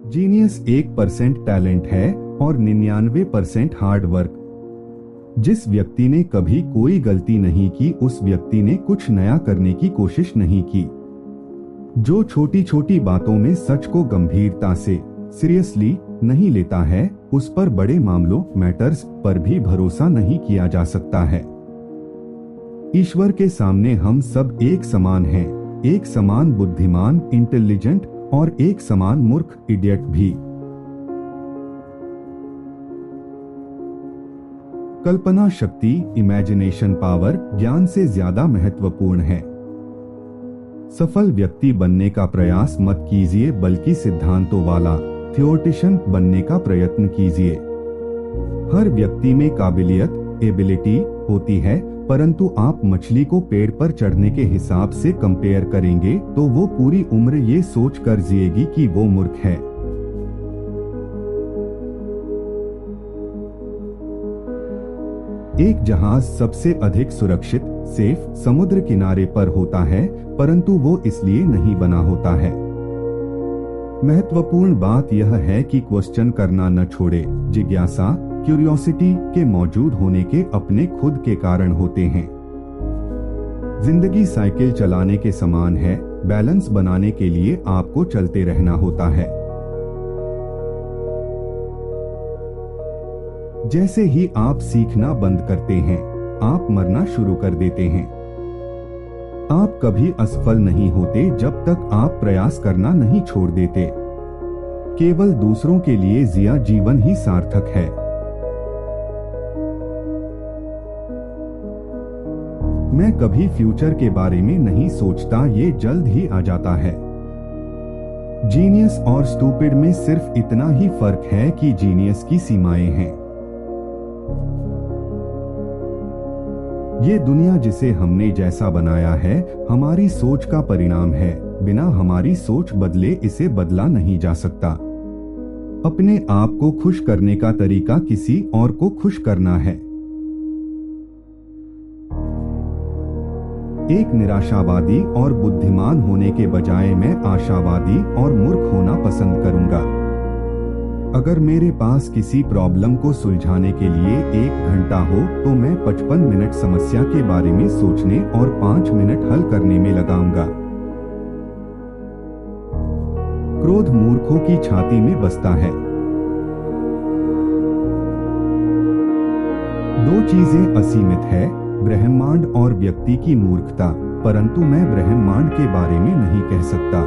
Genius 1% talent है और 99% hard work. जिस व्यक्ति ने कभी कोई गलती नहीं की, उस व्यक्ति ने कुछ नया करने की कोशिश नहीं की। जो छोटी छोटी बातों में सच को गंभीरता से सीरियसली नहीं लेता है, उस पर बड़े मामलों मैटर्स पर भी भरोसा नहीं किया जा सकता है। ईश्वर के सामने हम सब एक समान हैं, एक समान बुद्धिमान इंटेलिजेंट और एक समान मूर्ख इडियट भी। कल्पना शक्ति इमेजिनेशन पावर ज्ञान से ज्यादा महत्वपूर्ण है। सफल व्यक्ति बनने का प्रयास मत कीजिए, बल्कि सिद्धांतों वाला थियोरिटिशियन बनने का प्रयत्न कीजिए। हर व्यक्ति में काबिलियत एबिलिटी होती है, परंतु आप मछली को पेड़ पर चढ़ने के हिसाब से कंपेयर करेंगे तो वो पूरी उम्र ये सोच कर जिएगी कि वो मूर्ख है। एक जहाज सबसे अधिक सुरक्षित सेफ समुद्र किनारे पर होता है, परंतु वो इसलिए नहीं बना होता है। महत्वपूर्ण बात यह है कि क्वेश्चन करना न छोड़े। जिज्ञासा क्यूरियोसिटी के मौजूद होने के अपने खुद के कारण होते हैं। जिंदगी साइकिल चलाने के समान है, बैलेंस बनाने के लिए आपको चलते रहना होता है। जैसे ही आप सीखना बंद करते हैं, आप मरना शुरू कर देते हैं। आप कभी असफल नहीं होते जब तक आप प्रयास करना नहीं छोड़ देते। केवल दूसरों के लिए जिया जीवन ही सार्थक है। मैं कभी फ्यूचर के बारे में नहीं सोचता, ये जल्द ही आ जाता है। जीनियस और स्टूपिड में सिर्फ इतना ही फर्क है कि जीनियस की सीमाएं हैं। ये दुनिया जिसे हमने जैसा बनाया है, हमारी सोच का परिणाम है। बिना हमारी सोच बदले इसे बदला नहीं जा सकता। अपने आप को खुश करने का तरीका किसी और को खुश करना है। एक निराशावादी और बुद्धिमान होने के बजाय मैं आशावादी और मूर्ख होना पसंद करूंगा। अगर मेरे पास किसी प्रॉब्लम को सुलझाने के लिए 1 घंटा हो तो मैं 55 मिनट समस्या के बारे में सोचने और 5 मिनट हल करने में लगाऊंगा। क्रोध मूर्खों की छाती में बसता है। 2 चीजें असीमित है, ब्रह्मांड और व्यक्ति की मूर्खता, परंतु मैं ब्रह्मांड के बारे में नहीं कह सकता।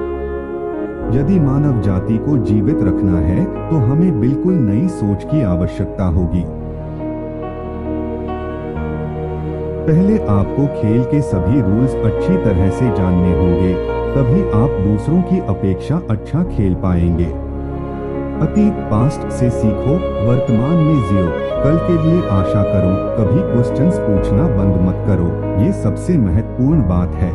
यदि मानव जाति को जीवित रखना है तो हमें बिल्कुल नई सोच की आवश्यकता होगी। पहले आपको खेल के सभी रूल्स अच्छी तरह से जानने होंगे, तभी आप दूसरों की अपेक्षा अच्छा खेल पाएंगे। अतीत पास्ट से सीखो, वर्तमान में जियो, कल के लिए आशा करो, कभी क्वेश्चंस पूछना बंद मत करो। ये सबसे महत्वपूर्ण बात है।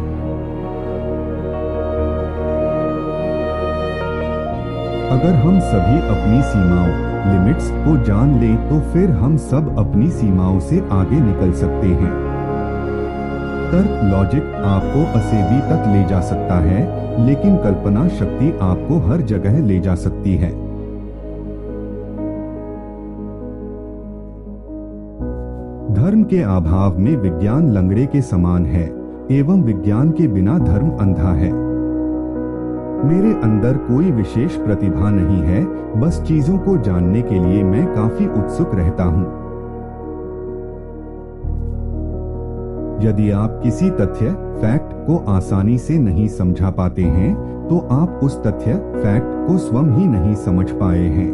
अगर हम सभी अपनी सीमाओं लिमिट्स को जान लें तो फिर हम सब अपनी सीमाओं से आगे निकल सकते हैं। तर्क लॉजिक आपको असेवी तक ले जा सकता है, लेकिन कल्पना शक्ति आपको हर जगह ले जा सकती है। धर्म के अभाव में विज्ञान लंगड़े के समान है, एवं विज्ञान के बिना धर्म अंधा है। मेरे अंदर कोई विशेष प्रतिभा नहीं है, बस चीजों को जानने के लिए मैं काफी उत्सुक रहता हूं। यदि आप किसी तथ्य फैक्ट को आसानी से नहीं समझा पाते हैं, तो आप उस तथ्य फैक्ट को स्वयं ही नहीं समझ पाए हैं।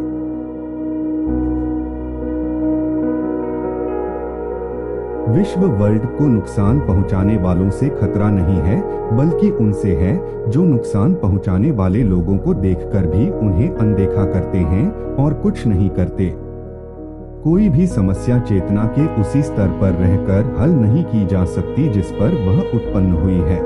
विश्व वर्ल्ड को नुकसान पहुंचाने वालों से खतरा नहीं है, बल्कि उनसे है जो नुकसान पहुंचाने वाले लोगों को देखकर भी उन्हें अनदेखा करते हैं और कुछ नहीं करते। कोई भी समस्या चेतना के उसी स्तर पर रहकर हल नहीं की जा सकती जिस पर वह उत्पन्न हुई है।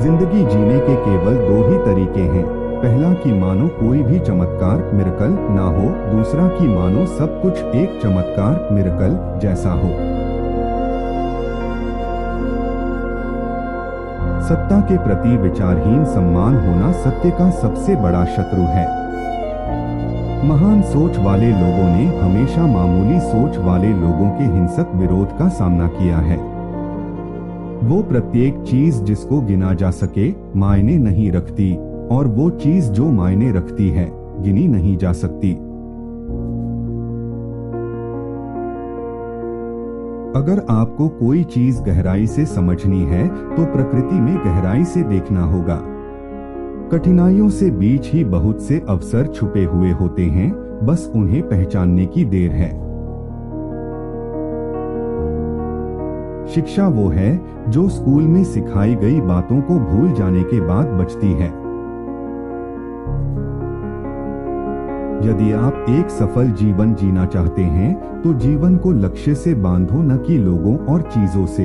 जिंदगी जीने के केवल 2 ही तरीके हैं, पहला कि मानो कोई भी चमत्कार मिरेकल ना हो, दूसरा कि मानो सब कुछ एक चमत्कार मिरेकल जैसा हो। सत्ता के प्रति विचारहीन सम्मान होना सत्य का सबसे बड़ा शत्रु है। महान सोच वाले लोगों ने हमेशा मामूली सोच वाले लोगों के हिंसक विरोध का सामना किया है। वो प्रत्येक चीज जिसको गिना जा सके मायने नहीं रखती, और वो चीज जो मायने रखती है गिनी नहीं जा सकती। अगर आपको कोई चीज गहराई से समझनी है तो प्रकृति में गहराई से देखना होगा। कठिनाइयों से बीच ही बहुत से अवसर छुपे हुए होते हैं, बस उन्हें पहचानने की देर है। शिक्षा वो है जो स्कूल में सिखाई गई बातों को भूल जाने के बाद बचती है। यदि आप एक सफल जीवन जीना चाहते हैं तो जीवन को लक्ष्य से बांधो, न कि लोगों और चीजों से।